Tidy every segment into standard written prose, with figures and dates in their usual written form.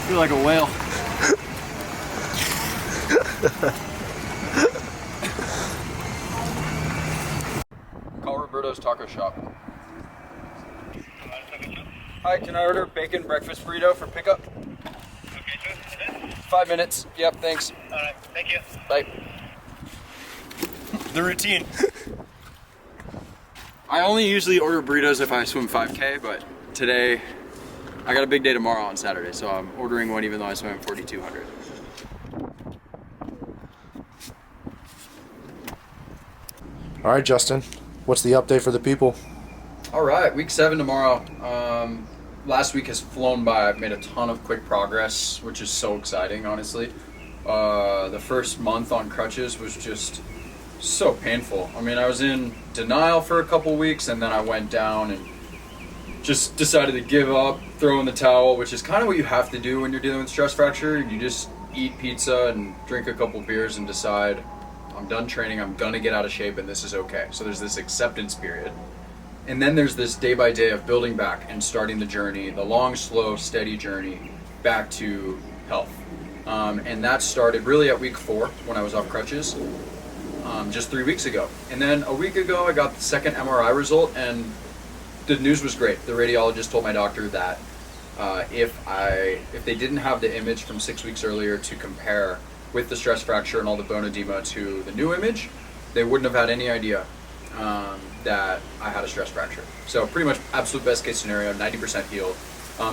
feel like a whale. Call Roberto's Taco Shop. Hi, can I order bacon breakfast burrito for pickup? Okay, 5 minutes. Yep, thanks. Alright, thank you. Bye. The routine. I only usually order burritos if I swim 5K, but today I got a big day tomorrow on Saturday, so I'm ordering one even though I swam 4,200. All right, Justin, what's the update for the people? All right, week 7 tomorrow. Last week has flown by. I've made a ton of quick progress, which is so exciting, honestly. The first month on crutches was just so painful. I mean, I was in denial for a couple weeks, and then I went down and just decided to give up, throw in the towel, which is kind of what you have to do when you're dealing with stress fracture. You just eat pizza and drink a couple beers and decide, I'm done training, I'm gonna get out of shape, and this is okay. So there's this acceptance period. And then there's this day by day of building back and starting the journey, the long, slow, steady journey back to health. And that started really at week 4 when I was off crutches, just 3 weeks ago. And then a week ago, I got the second MRI result, and the news was great. The radiologist told my doctor that if they didn't have the image from 6 weeks earlier to compare with the stress fracture and all the bone edema to the new image, they wouldn't have had any idea that I had a stress fracture. So pretty much absolute best case scenario, 90% healed.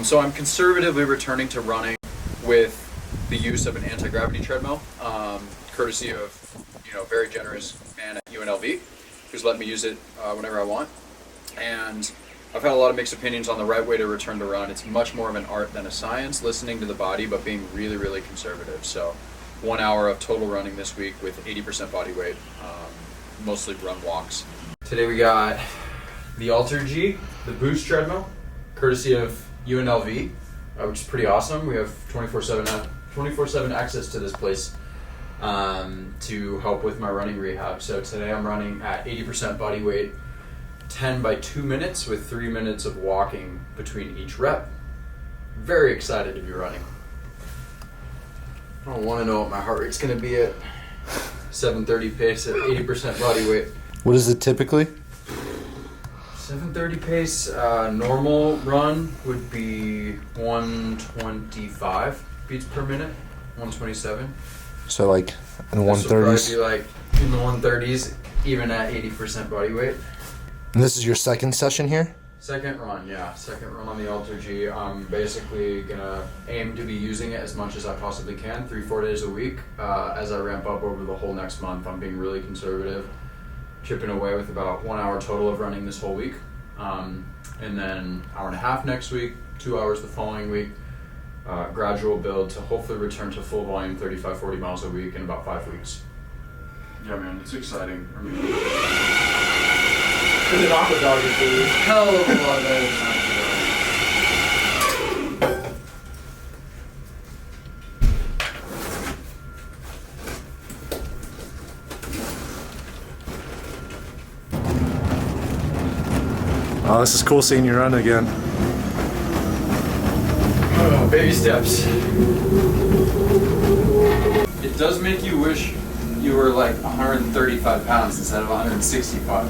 So I'm conservatively returning to running with the use of an anti-gravity treadmill, courtesy of very generous man at UNLV, who's let me use it whenever I want. And I've had a lot of mixed opinions on the right way to return to run. It's much more of an art than a science, listening to the body, but being really, really conservative. So 1 hour of total running this week with 80% body weight, mostly run walks. Today we got the Alter G, the boost treadmill, courtesy of UNLV, which is pretty awesome. We have 24/7 access to this place to help with my running rehab. So today I'm running at 80% body weight, 10 by 2 minutes with 3 minutes of walking between each rep. Very excited to be running. I don't want to know what my heart rate's going to be at 7:30 pace at 80% body weight. What is it typically? 7:30 pace, normal run would be 125 beats per minute, 127. So like in the This would probably 130s. be like in the 130s, even at 80% body weight. And this is your second session here? Second run on the Alter G. I'm basically gonna aim to be using it as much as I possibly can, 3-4 days a week. As I ramp up over the whole next month, I'm being really conservative, chipping away with about 1 hour total of running this whole week. And then hour and a half next week, 2 hours the following week. Gradual build to hopefully return to full volume, 35-40 miles a week in about 5 weeks. Yeah, man, it's exciting. I mean, It's an aqua dog food. hell of a lot better than that. Oh, this is cool seeing you run again. Oh, baby steps. It does make you wish you were like 135 pounds instead of 165.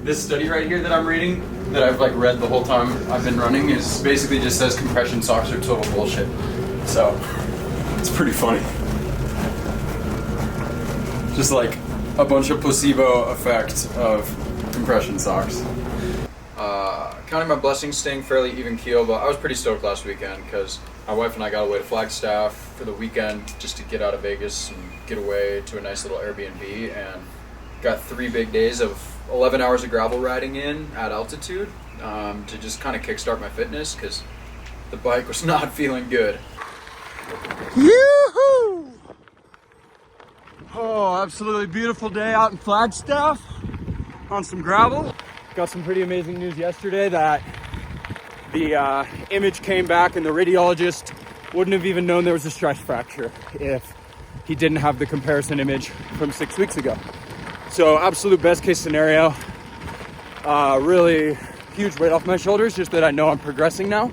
This study right here that I'm reading, that I've like read the whole time I've been running, is basically just says compression socks are total bullshit. So it's pretty funny. Just like a bunch of placebo effect of compression socks. Counting my blessings, staying fairly even keel, but I was pretty stoked last weekend because my wife and I got away to Flagstaff for the weekend just to get out of Vegas and get away to a nice little Airbnb, and got 3 big days of 11 hours of gravel riding in at altitude to just kind of kickstart my fitness because the bike was not feeling good. Yoo-hoo! Oh, absolutely beautiful day out in Flagstaff on some gravel. Got some pretty amazing news yesterday that the image came back and the radiologist wouldn't have even known there was a stress fracture if he didn't have the comparison image from 6 weeks ago. So absolute best case scenario. Really huge weight off my shoulders, just that I know I'm progressing now.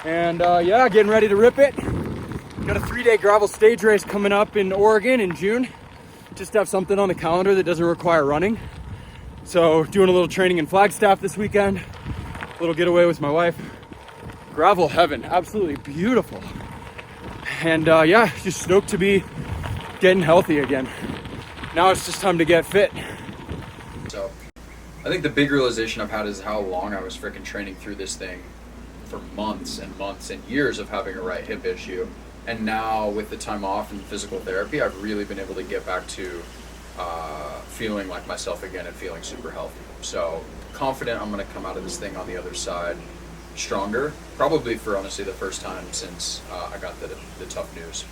And yeah, getting ready to rip it. Got a 3-day gravel stage race coming up in Oregon in June. Just to have something on the calendar that doesn't require running. So doing a little training in Flagstaff this weekend. A little getaway with my wife. Gravel heaven, absolutely beautiful. And yeah, just stoked to be getting healthy again. Now it's just time to get fit. So I think the big realization I've had is how long I was freaking training through this thing for months and months and years of having a right hip issue. And now with the time off and physical therapy, I've really been able to get back to feeling like myself again and feeling super healthy. So confident I'm going to come out of this thing on the other side stronger, probably for honestly the first time since I got the tough news.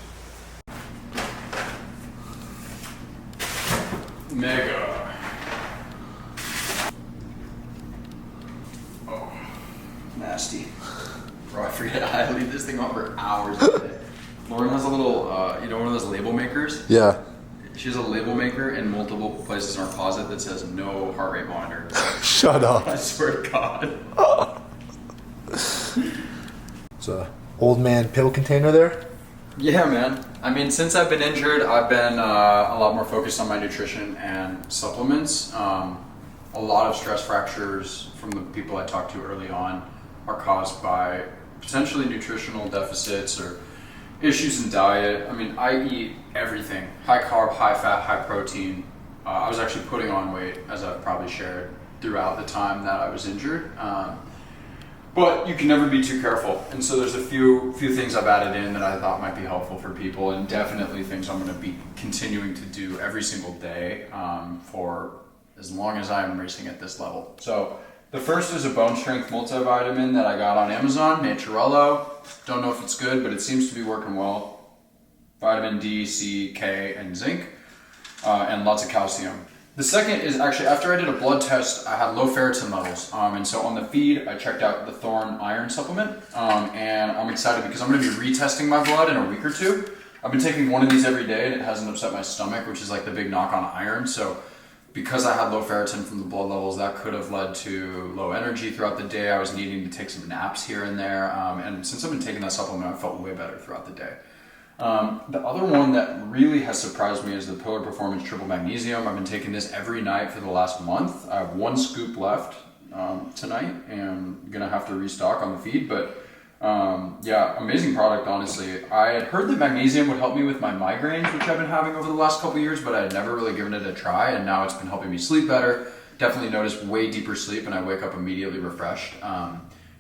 Mega. Oh, nasty. Bro, I forget I leave this thing on for hours a day. Lauren has a little, one of those label makers? Yeah. She has a label maker in multiple places in our closet that says no heart rate monitor. Shut up. I swear to God. It's a old man pill container there. Yeah, man. I mean, since I've been injured, I've been a lot more focused on my nutrition and supplements. A lot of stress fractures from the people I talked to early on are caused by potentially nutritional deficits or issues in diet. I mean, I eat everything. High carb, high fat, high protein. I was actually putting on weight, as I've probably shared, throughout the time that I was injured. But you can never be too careful. And so there's a few things I've added in that I thought might be helpful for people, and definitely things I'm going to be continuing to do every single day for as long as I'm racing at this level. So the first is a bone strength multivitamin that I got on Amazon, Naturello. Don't know if it's good, but it seems to be working well. Vitamin D, C, K, and zinc, and lots of calcium. The second is actually after I did a blood test, I had low ferritin levels. And so on the feed, I checked out the Thorne Iron supplement. And I'm excited because I'm going to be retesting my blood in a week or two. I've been taking one of these every day and it hasn't upset my stomach, which is like the big knock on iron. So because I had low ferritin from the blood levels, that could have led to low energy throughout the day. I was needing to take some naps here and there. And since I've been taking that supplement, I felt way better throughout the day. The other one that really has surprised me is the Pillar Performance Triple Magnesium. I've been taking this every night for the last month. I have 1 scoop left tonight, and I'm gonna have to restock on the feed. But yeah, amazing product, honestly. I had heard that magnesium would help me with my migraines, which I've been having over the last couple years, but I had never really given it a try, and now it's been helping me sleep better. Definitely noticed way deeper sleep, and I wake up immediately refreshed.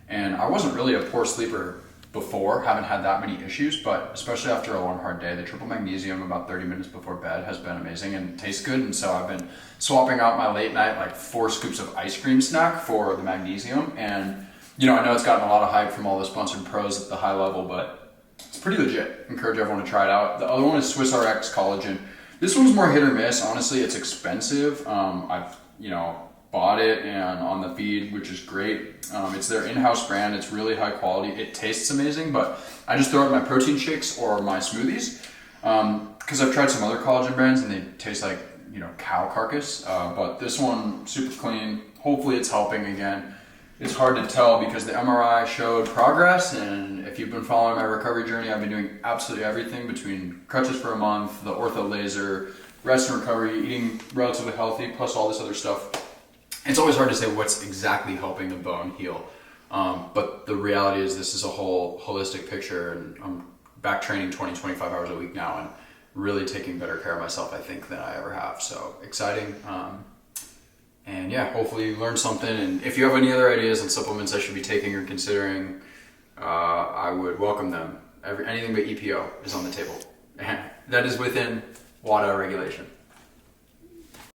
And I wasn't really a poor sleeper before, haven't had that many issues, but especially after a long hard day, the triple magnesium about 30 minutes before bed has been amazing and tastes good. And so I've been swapping out my late night like 4 scoops of ice cream snack for the magnesium. And I know it's gotten a lot of hype from all the sponsored pros at the high level, but it's pretty legit. Encourage everyone to try it out. The other one is SwissRx Collagen. This one's more hit or miss. Honestly, it's expensive. I've bought it and on the feed, which is great. It's their in-house brand. It's really high quality. It tastes amazing, but I just throw it in my protein shakes or my smoothies because I've tried some other collagen brands and they taste like cow carcass. But this one, super clean. Hopefully it's helping again. It's hard to tell because the MRI showed progress, and if you've been following my recovery journey, I've been doing absolutely everything between crutches for a month, the ortho laser, rest and recovery, eating relatively healthy, plus all this other stuff. It's always hard to say what's exactly helping the bone heal, but the reality is this is a whole holistic picture, and I'm back training 20-25 hours a week now and really taking better care of myself, I think, than I ever have. So exciting. And yeah, hopefully you learned something. And if you have any other ideas on supplements I should be taking or considering, I would welcome them. Anything but EPO is on the table. That is within WADA regulation.